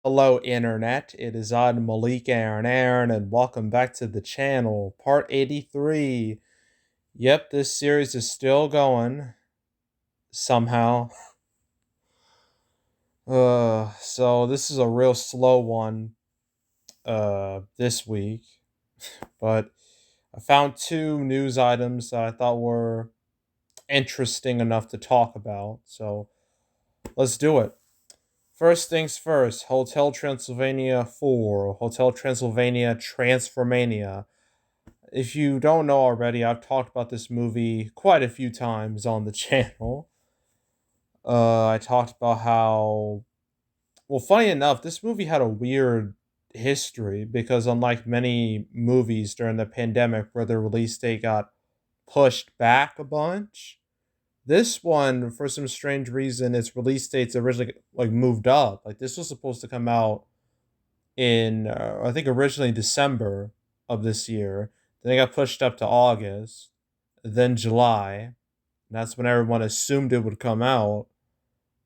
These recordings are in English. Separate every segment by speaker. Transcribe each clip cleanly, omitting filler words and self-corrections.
Speaker 1: Hello, Internet. It is on Malik Aaron, and welcome back to the channel, part 83. Yep, this series is still going somehow. So this is a real slow one this week, but I found two news items that I thought were interesting enough to talk about. So let's do it. First things first, Hotel Transylvania 4, Hotel Transylvania Transformania. If you don't know already, I've talked about this movie quite a few times on the channel. I talked about how, well, funny enough, this movie had a weird history because, unlike many movies during the pandemic where the release date got pushed back a bunch, this one, for some strange reason, its release dates originally moved up. Like this was supposed to come out in, I think, originally December of this year. Then it got pushed up to August, then July. And that's when everyone assumed it would come out.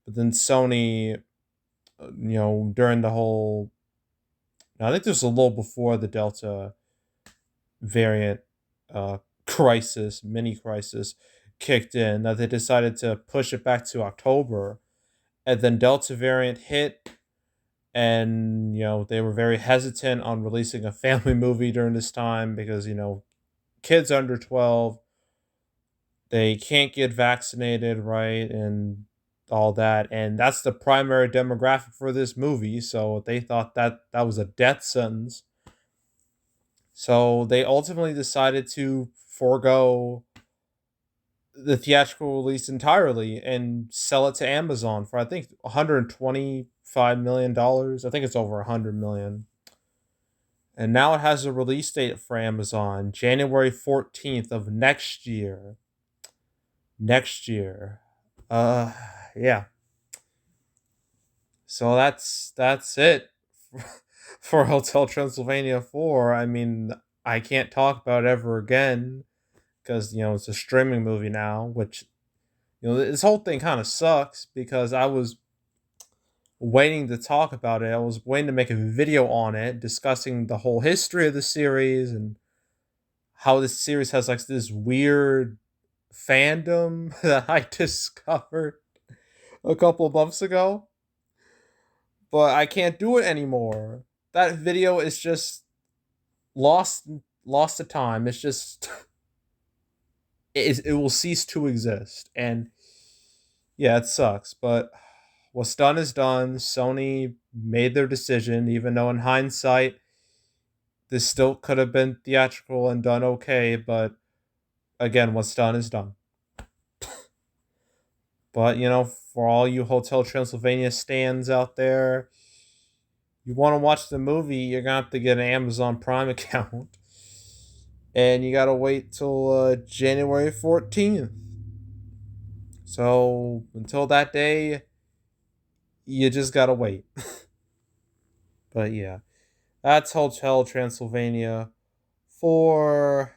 Speaker 1: But then Sony, during the whole, I think this was a little before the Delta variant crisis, mini crisis, kicked in, that they decided to push it back to October. And then Delta variant hit, and they were very hesitant on releasing a family movie during this time because kids under 12, they can't get vaccinated, right, and all that, and that's the primary demographic for this movie, so they thought that that was a death sentence. So they ultimately decided to forego the theatrical release entirely and sell it to Amazon for, I think, $125 million. I think it's over 100 million. And now it has a release date for Amazon, January 14th of next year. Next year. Uh yeah. So that's it for Hotel Transylvania 4. I mean, I can't talk about it ever again because it's a streaming movie now, which this whole thing kind of sucks because I was waiting to talk about it. I was waiting to make a video on it discussing the whole history of the series and how this series has like this weird fandom that I discovered a couple of months ago. But I can't do it anymore. That video is just lost lost to time. It's just it will cease to exist. And yeah, it sucks, but what's done is done. Sony made their decision, even though in hindsight this still could have been theatrical and done okay, but again, what's done is done. But for all you Hotel Transylvania stands out there, you want to watch the movie, you're gonna have to get an Amazon Prime account, and you gotta wait till January 14th. So until that day, you just gotta wait. But yeah, that's Hotel Transylvania 4.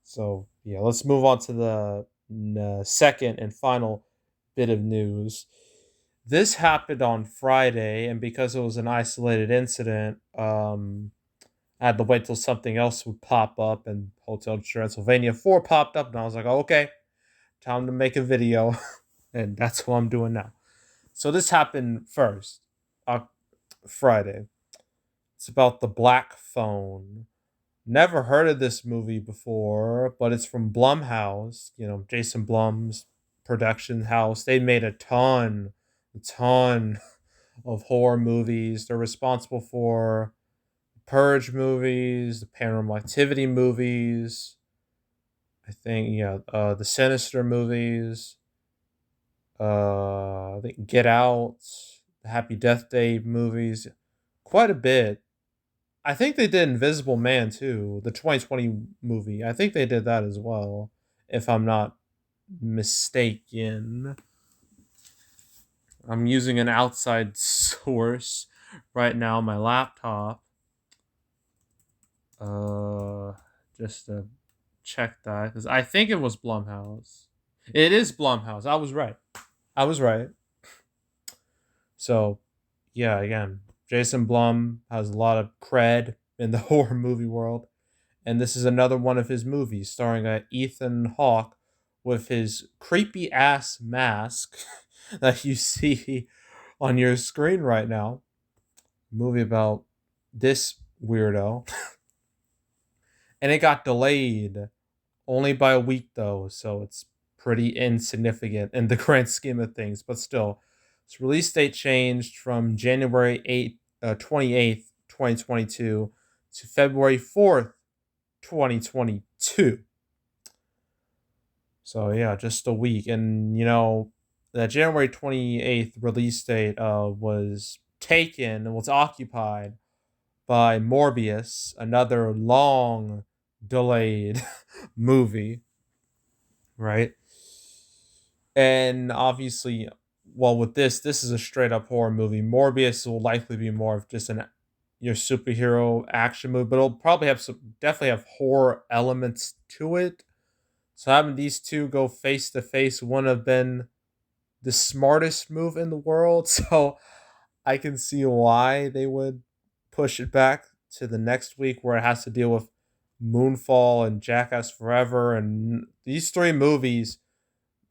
Speaker 1: So yeah, let's move on to the second and final bit of news. This happened on Friday, and because it was an isolated incident, I had to wait till something else would pop up, and Hotel Transylvania 4 popped up, and I was like, okay, time to make a video. And that's what I'm doing now. So this happened first, uh, Friday. It's about the Black Phone. Never heard of this movie before, but it's from Blumhouse, Jason Blum's production house. They made a ton of horror movies. They're responsible for Purge movies, the Paranormal Activity movies. I think the Sinister movies. I think Get Out, the Happy Death Day movies, quite a bit. I think they did Invisible Man too, the 2020 movie. I think they did that as well, if I'm not mistaken. I'm using an outside source right now on my laptop. Uh, just to check that because I think it was Blumhouse. It is Blumhouse. I was right. I was right. So, yeah, again, Jason Blum has a lot of cred in the horror movie world, and this is another one of his movies starring Ethan Hawke with his creepy ass mask that you see on your screen right now. Movie about this weirdo, and it got delayed only by a week though, so it's pretty insignificant in the grand scheme of things. But still, its release date changed from January 28th, 2022 to February 4th, 2022. So yeah, just a week. And that January 28th release date was taken and was occupied by Morbius, another long delayed movie, right? And obviously, well, with this is a straight up horror movie. Morbius will likely be more of just an your superhero action movie, but it'll probably have definitely have horror elements to it. So having these two go face to face wouldn't have been the smartest move in the world. So I can see why they would push it back to the next week where it has to deal with Moonfall and Jackass Forever. And these three movies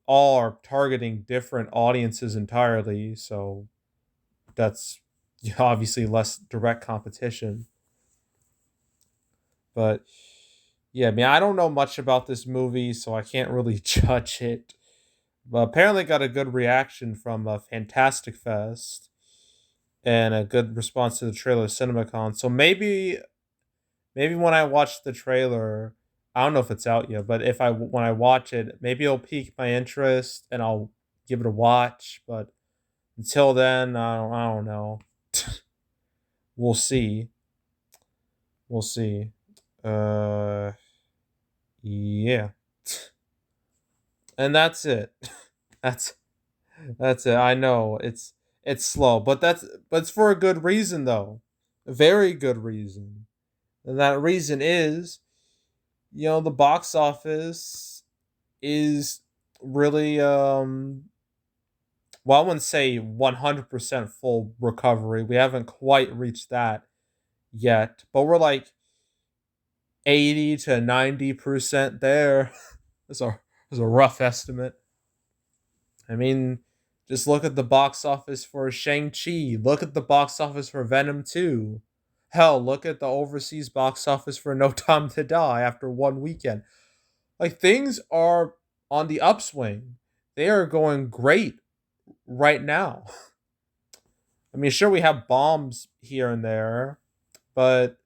Speaker 1: all are targeting different audiences entirely. So that's obviously less direct competition. But yeah, I mean, I don't know much about this movie, so I can't really judge it. But apparently, got a good reaction from Fantastic Fest and a good response to the trailer at CinemaCon. So maybe when I watch the trailer, I don't know if it's out yet, but if I when I watch it, maybe it'll pique my interest and I'll give it a watch. But until then, I don't know. We'll see. We'll see. Uh, yeah, and that's it. That's that's it. I know it's slow, but it's for a good reason though. A very good reason. And that reason is, the box office is really well, I wouldn't say 100% full recovery. We haven't quite reached that yet, but we're like 80 to 90% there. That's a rough estimate. I mean, just look at the box office for Shang-Chi. Look at the box office for Venom 2. Hell, look at the overseas box office for No Time to Die after one weekend. Like, things are on the upswing. They are going great right now. I mean, sure, we have bombs here and there, but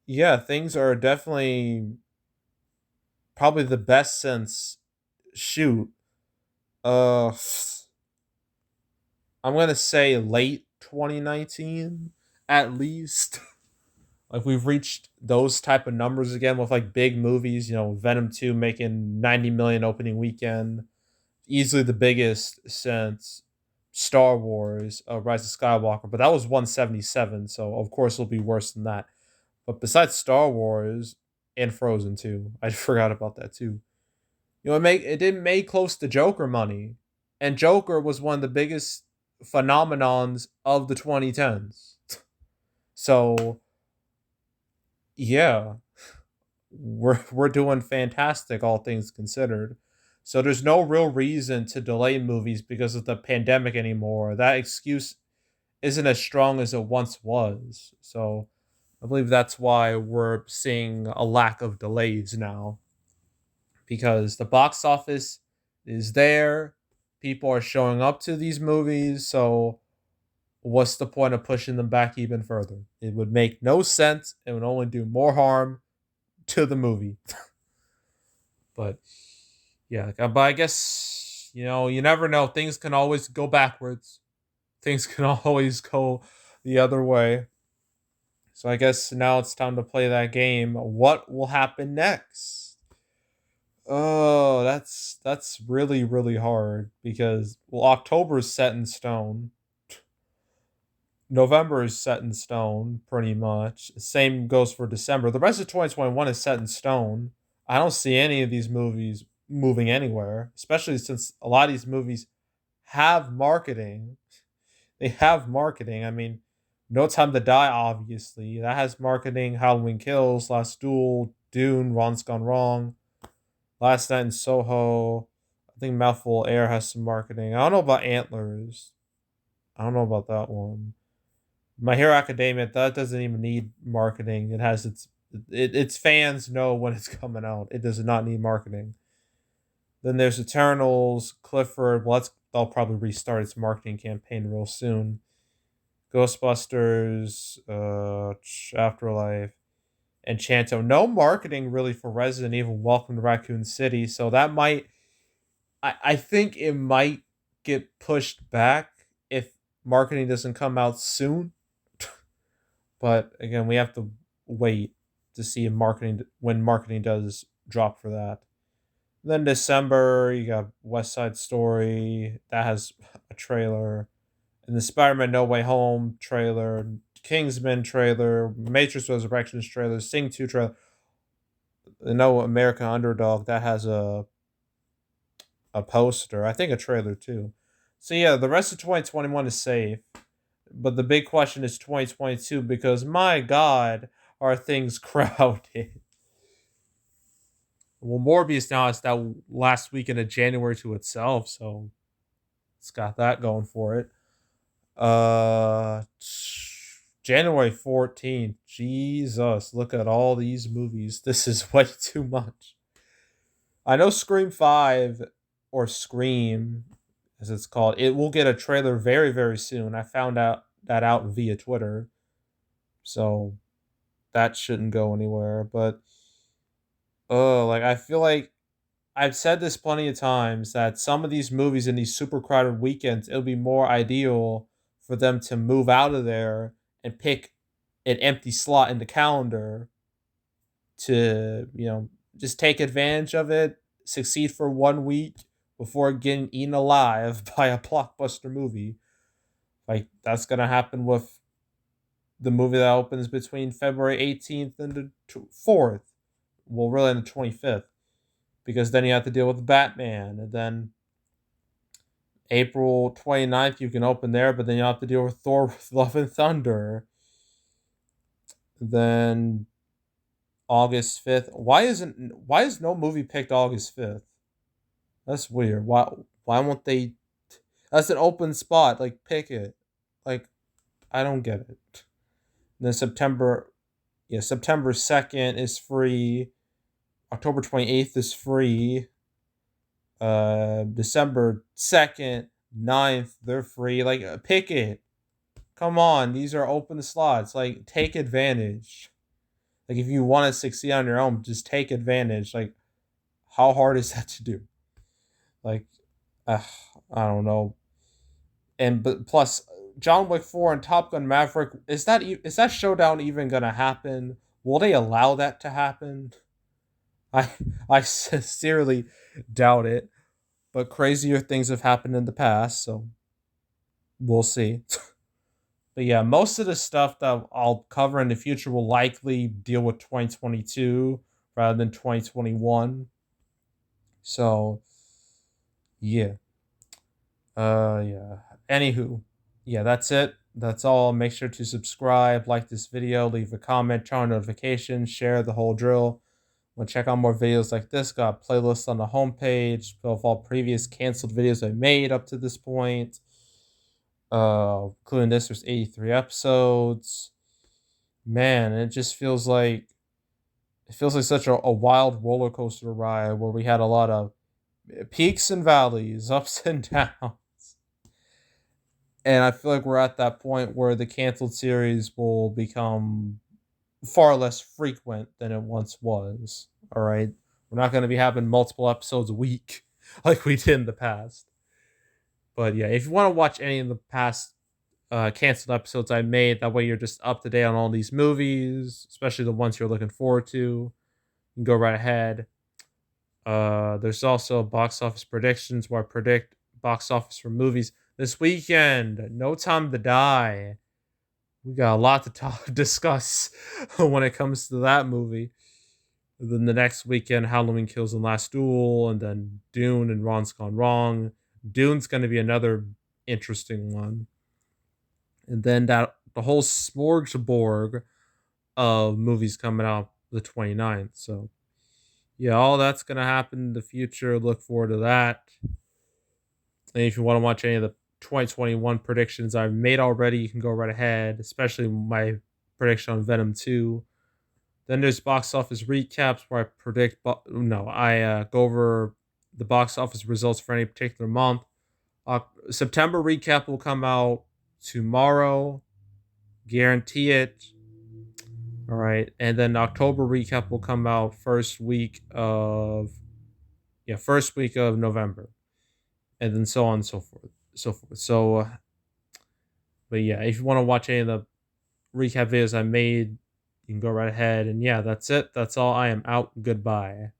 Speaker 1: yeah, things are definitely probably the best since shoot. Uh, I'm gonna say late 2019 at least. Like we've reached those type of numbers again with like big movies. Venom 2 making 90 million opening weekend, easily the biggest since Star Wars: Rise of Skywalker. But that was 177, so of course it'll be worse than that. But besides Star Wars and Frozen 2, I forgot about that too. It didn't make close to Joker money, and Joker was one of the biggest phenomenons of the 2010s. So yeah, we're doing fantastic, all things considered. So there's no real reason to delay movies because of the pandemic anymore. That excuse isn't as strong as it once was. So I believe that's why we're seeing a lack of delays now, because the box office is there. People are showing up to these movies. So what's the point of pushing them back even further? It would make no sense. It would only do more harm to the movie. But yeah, but I guess you never know. Things can always go backwards. Things can always go the other way. So I guess now it's time to play that game. What will happen next? Oh, that's really really hard because well, October is set in stone. November is set in stone pretty much. Same goes for December. The rest of 2021 is set in stone. I don't see any of these movies moving anywhere, especially since a lot of these movies have marketing. They have marketing. I mean, No Time to Die, obviously. That has marketing. Halloween Kills, Last Duel, Dune, Ron's Gone Wrong, Last Night in Soho. I think Mouthful of Air has some marketing. I don't know about Antlers. I don't know about that one. My Hero Academia, that doesn't even need marketing. Its fans know when it's coming out. It does not need marketing. Then there's Eternals, Clifford. Well, they'll probably restart its marketing campaign real soon. Ghostbusters, Afterlife, Enchanto. No marketing really for Resident Evil Welcome to Raccoon City, so that might I think it might get pushed back if marketing doesn't come out soon. But again, we have to wait to see if marketing when marketing does drop for that. Then December, you got West Side Story that has a trailer, and the Spider-Man No Way Home trailer, Kingsman trailer, Matrix Resurrections trailer, Sing 2 trailer, the No American Underdog that has a poster, I think a trailer too. So yeah, the rest of 2021 is safe, but the big question is 2022 because my God, are things crowded? Well, Morbius now has that last weekend of January to itself, so it's got that going for it. Uh, January 14th. Jesus, look at all these movies. This is way too much. I know Scream 5 or Scream as it's called, it will get a trailer very very soon. I found out via Twitter. So that shouldn't go anywhere, but like I feel like I've said this plenty of times that some of these movies in these super crowded weekends, it'll be more ideal for them to move out of there and pick an empty slot in the calendar to, just take advantage of it, succeed for 1 week before getting eaten alive by a blockbuster movie. Like that's gonna happen with the movie that opens between February 18th and the 4th. Well, really, on the 25th, because then you have to deal with Batman, and then April 29th you can open there, but then you have to deal with Thor with Love and Thunder. Then August 5th. Why is no movie picked August 5th? That's weird. Why won't they? That's an open spot. Like pick it. Like I don't get it. And then September 2nd is free. October 28th is free. December 2nd, 9th, they're free. Like pick it. Come on, these are open slots. Like take advantage. Like if you want to succeed on your own, just take advantage. Like how hard is that to do? Like uh, I don't know. And but plus John Wick 4 and Top Gun Maverick, is that showdown even going to happen? Will they allow that to happen? I I sincerely doubt it. But crazier things have happened in the past, so we'll see. But yeah, most of the stuff that I'll cover in the future will likely deal with 2022 rather than 2021. So yeah. Yeah. Anywho, yeah, that's it. That's all. Make sure to subscribe, like this video, leave a comment, turn on notifications, share the whole drill. Want to check out more videos like this? Got playlists on the homepage of all previous canceled videos I made up to this point. Including this, there's 83 episodes. Man, it feels like such a wild roller coaster ride where we had a lot of peaks and valleys, ups and downs. And I feel like we're at that point where the canceled series will become far less frequent than it once was. All right. We're not going to be having multiple episodes a week like we did in the past. But yeah, if you want to watch any of the past canceled episodes I made, that way you're just up to date on all these movies, especially the ones you're looking forward to. You can go right ahead. There's also box office predictions where I predict box office for movies this weekend. No Time to Die. We got a lot to discuss when it comes to that movie. Then the next weekend, Halloween Kills and Last Duel, and then Dune and Ron's Gone Wrong. Dune's going to be another interesting one. And then that the whole smorgasbord of movies coming out the 29th. So yeah, all that's gonna happen in the future. Look forward to that. And if you want to watch any of the 2021 predictions I've made already, you can go right ahead, especially my prediction on Venom 2. Then there's box office recaps where I predict, no, I go over the box office results for any particular month. September recap will come out tomorrow, guarantee it. All right, and then October recap will come out first week of November, and then so on and so forth, so forth. So, but yeah, if you want to watch any of the recap videos I made, you can go right ahead. And yeah, that's it. That's all. I am out. Goodbye.